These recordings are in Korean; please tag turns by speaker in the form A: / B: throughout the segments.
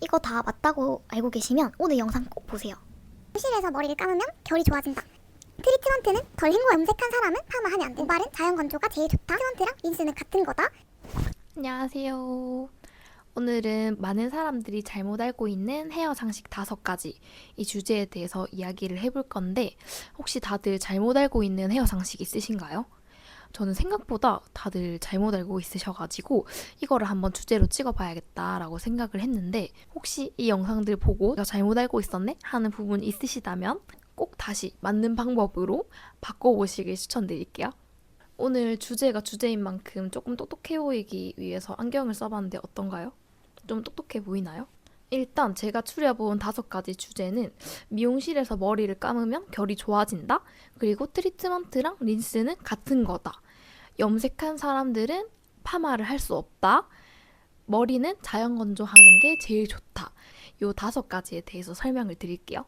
A: 이거 다 맞다고 알고 계시면 오늘 영상 꼭 보세요.
B: 실에서 머리를 감으면 결이 좋아진다. 트리트먼트는 덜 헹궈 염색한 사람은 파마하면 안 된다. 모발은 자연 건조가 제일 좋다. 트리트먼트랑 린스는 같은 거다.
C: 안녕하세요. 오늘은 많은 사람들이 잘못 알고 있는 헤어 장식 5가지 이 주제에 대해서 이야기를 해볼 건데 혹시 다들 잘못 알고 있는 헤어 장식 있으신가요? 저는 생각보다 다들 잘못 알고 있으셔가지고 이거를 한번 주제로 찍어봐야겠다라고 생각을 했는데 혹시 이 영상들 보고 내가 잘못 알고 있었네? 하는 부분이 있으시다면 꼭 다시 맞는 방법으로 바꿔보시길 추천드릴게요. 오늘 주제가 주제인 만큼 조금 똑똑해 보이기 위해서 안경을 써봤는데 어떤가요? 좀 똑똑해 보이나요? 일단 제가 추려본 5가지 주제는 미용실에서 머리를 감으면 결이 좋아진다. 그리고 트리트먼트랑 린스는 같은 거다. 염색한 사람들은 파마를 할 수 없다. 머리는 자연 건조하는 게 제일 좋다. 요 5가지에 대해서 설명을 드릴게요.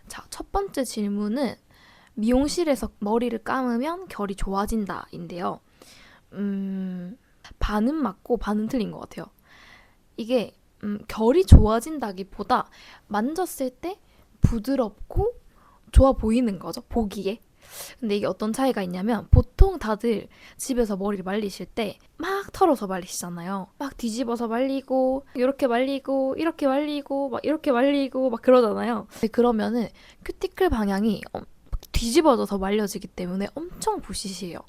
C: 자, 첫 번째 질문은 미용실에서 머리를 감으면 결이 좋아진다 인데요. 반은 맞고 반은 틀린 것 같아요. 이게 결이 좋아진다기보다 만졌을 때 부드럽고 좋아 보이는 거죠, 보기에. 근데 이게 어떤 차이가 있냐면 보통 다들 집에서 머리를 말리실 때 막 털어서 말리시잖아요. 막 뒤집어서 말리고 이렇게 말리고 이렇게 말리고 막 이렇게 말리고 막 그러잖아요. 근데 그러면은 큐티클 방향이 뒤집어져서 말려지기 때문에 엄청 부시시해요.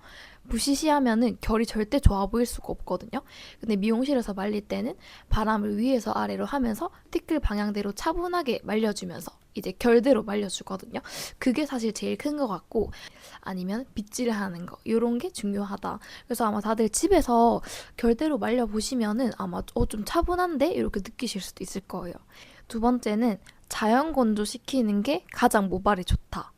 C: 부시시하면은 결이 절대 좋아 보일 수가 없거든요. 근데 미용실에서 말릴 때는 바람을 위에서 아래로 하면서 티클 방향대로 차분하게 말려주면서 이제 결대로 말려주거든요. 그게 사실 제일 큰 것 같고 아니면 빗질하는 거 이런 게 중요하다. 그래서 아마 다들 집에서 결대로 말려보시면은 아마 좀 차분한데 이렇게 느끼실 수도 있을 거예요. 두 번째는 자연 건조시키는 게 가장 모발에 좋다.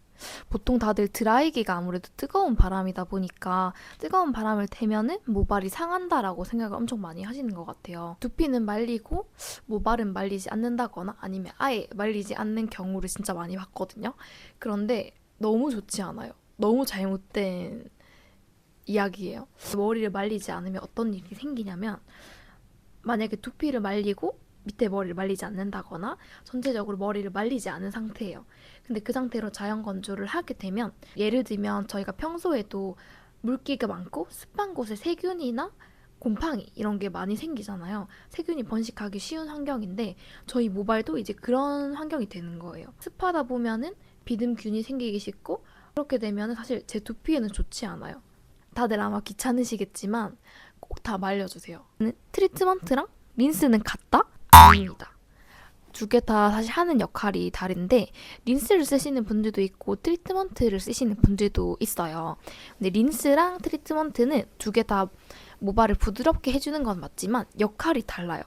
C: 보통 다들 드라이기가 아무래도 뜨거운 바람이다 보니까 뜨거운 바람을 태면은 모발이 상한다라고 생각을 엄청 많이 하시는 것 같아요. 두피는 말리고 모발은 말리지 않는다거나 아니면 아예 말리지 않는 경우를 진짜 많이 봤거든요. 그런데 너무 좋지 않아요. 너무 잘못된 이야기예요. 머리를 말리지 않으면 어떤 일이 생기냐면 만약에 두피를 말리고 밑에 머리를 말리지 않는다거나 전체적으로 머리를 말리지 않은 상태예요. 근데 그 상태로 자연 건조를 하게 되면 예를 들면 저희가 평소에도 물기가 많고 습한 곳에 세균이나 곰팡이 이런 게 많이 생기잖아요. 세균이 번식하기 쉬운 환경인데 저희 모발도 이제 그런 환경이 되는 거예요. 습하다 보면은 비듬균이 생기기 쉽고 그렇게 되면 사실 제 두피에는 좋지 않아요. 다들 아마 귀찮으시겠지만 꼭 다 말려주세요. 트리트먼트랑 린스는 같다? 아닙니다. 두 개 다 사실 하는 역할이 다른데 린스를 쓰시는 분들도 있고 트리트먼트를 쓰시는 분들도 있어요. 근데 린스랑 트리트먼트는 두 개 다 모발을 부드럽게 해주는 건 맞지만 역할이 달라요.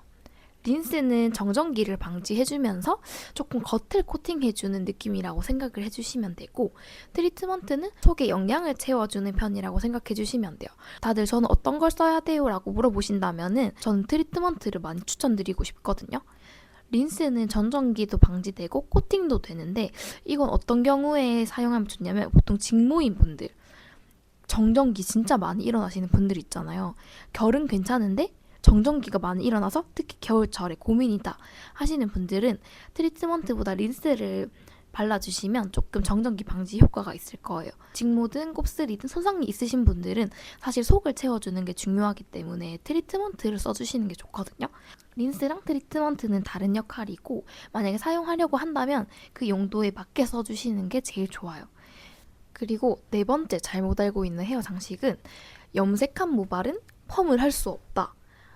C: 린스는 정전기를 방지해주면서 조금 겉을 코팅해주는 느낌이라고 생각을 해주시면 되고 트리트먼트는 속에 영양을 채워주는 편이라고 생각해주시면 돼요. 다들 저는 어떤 걸 써야 돼요? 라고 물어보신다면은 저는 트리트먼트를 많이 추천드리고 싶거든요. 린스는 전전기도 방지되고 코팅도 되는데 이건 어떤 경우에 사용하면 좋냐면 보통 직모인 분들 정전기 진짜 많이 일어나시는 분들 있잖아요. 결은 괜찮은데 정전기가 많이 일어나서 특히 겨울철에 고민이다 하시는 분들은 트리트먼트보다 린스를 발라주시면 조금 정전기 방지 효과가 있을 거예요. 직모든 곱슬이든 손상이 있으신 분들은 사실 속을 채워주는 게 중요하기 때문에 트리트먼트를 써주시는 게 좋거든요. 린스랑 트리트먼트는 다른 역할이고 만약에 사용하려고 한다면 그 용도에 맞게 써주시는 게 제일 좋아요. 그리고 네 번째 잘못 알고 있는 헤어 장식은 염색한 모발은 펌을 할 수 없다.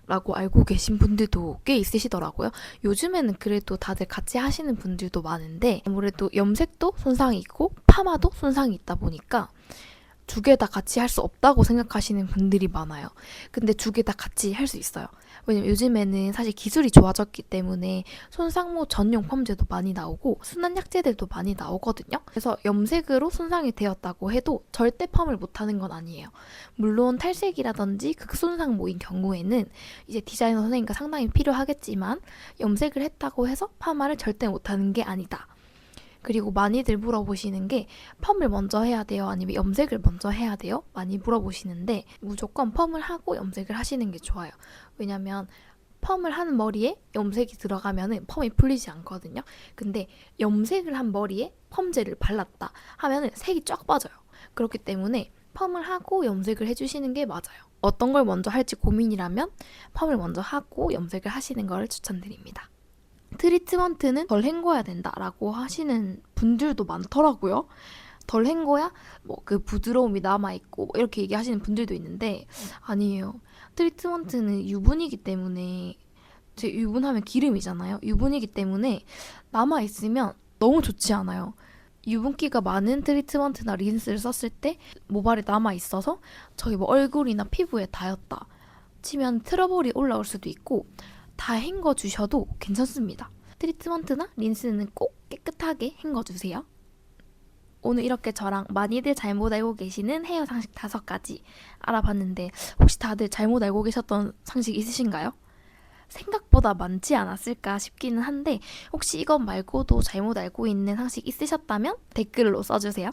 C: 라고 알고 계신 분들도 꽤 있으시더라고요. 요즘에는 그래도 다들 같이 하시는 분들도 많은데 아무래도 염색도 손상이 있고 파마도 손상이 있다 보니까 두 개 다 같이 할 수 없다고 생각하시는 분들이 많아요. 근데 두 개 다 같이 할 수 있어요. 왜냐면 요즘에는 사실 기술이 좋아졌기 때문에 손상모 전용 펌제도 많이 나오고 순환약제들도 많이 나오거든요. 그래서 염색으로 손상이 되었다고 해도 절대 펌을 못하는 건 아니에요. 물론 탈색이라든지 극손상모인 경우에는 이제 디자이너 선생님과 상담이 필요하겠지만 염색을 했다고 해서 파마를 절대 못하는 게 아니다. 그리고 많이들 물어보시는 게 펌을 먼저 해야 돼요? 아니면 염색을 먼저 해야 돼요? 많이 물어보시는데 무조건 펌을 하고 염색을 하시는 게 좋아요. 왜냐면 펌을 한 머리에 염색이 들어가면은 펌이 풀리지 않거든요. 근데 염색을 한 머리에 펌젤을 발랐다 하면은 색이 쫙 빠져요. 그렇기 때문에 펌을 하고 염색을 해주시는 게 맞아요. 어떤 걸 먼저 할지 고민이라면 펌을 먼저 하고 염색을 하시는 걸 추천드립니다. 트리트먼트는 덜 헹궈야 된다라고 하시는 분들도 많더라고요. 덜 헹궈야 뭐 그 부드러움이 남아있고 뭐 이렇게 얘기하시는 분들도 있는데 아니에요. 트리트먼트는 유분이기 때문에 제 유분하면 기름이잖아요. 유분이기 때문에 남아있으면 너무 좋지 않아요. 유분기가 많은 트리트먼트나 린스를 썼을 때 모발에 남아있어서 저희 뭐 얼굴이나 피부에 닿였다 치면 트러블이 올라올 수도 있고 다 헹궈주셔도 괜찮습니다. 트리트먼트나 린스는 꼭 깨끗하게 헹궈주세요. 오늘 이렇게 저랑 많이들 잘못 알고 계시는 헤어 상식 5가지 알아봤는데 혹시 다들 잘못 알고 계셨던 상식 있으신가요? 생각보다 많지 않았을까 싶기는 한데 혹시 이것 말고도 잘못 알고 있는 상식 있으셨다면 댓글로 써주세요.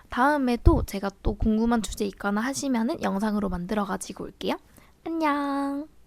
C: 다음에도 제가 또 궁금한 주제 있거나 하시면은 영상으로 만들어 가지고 올게요. 안녕!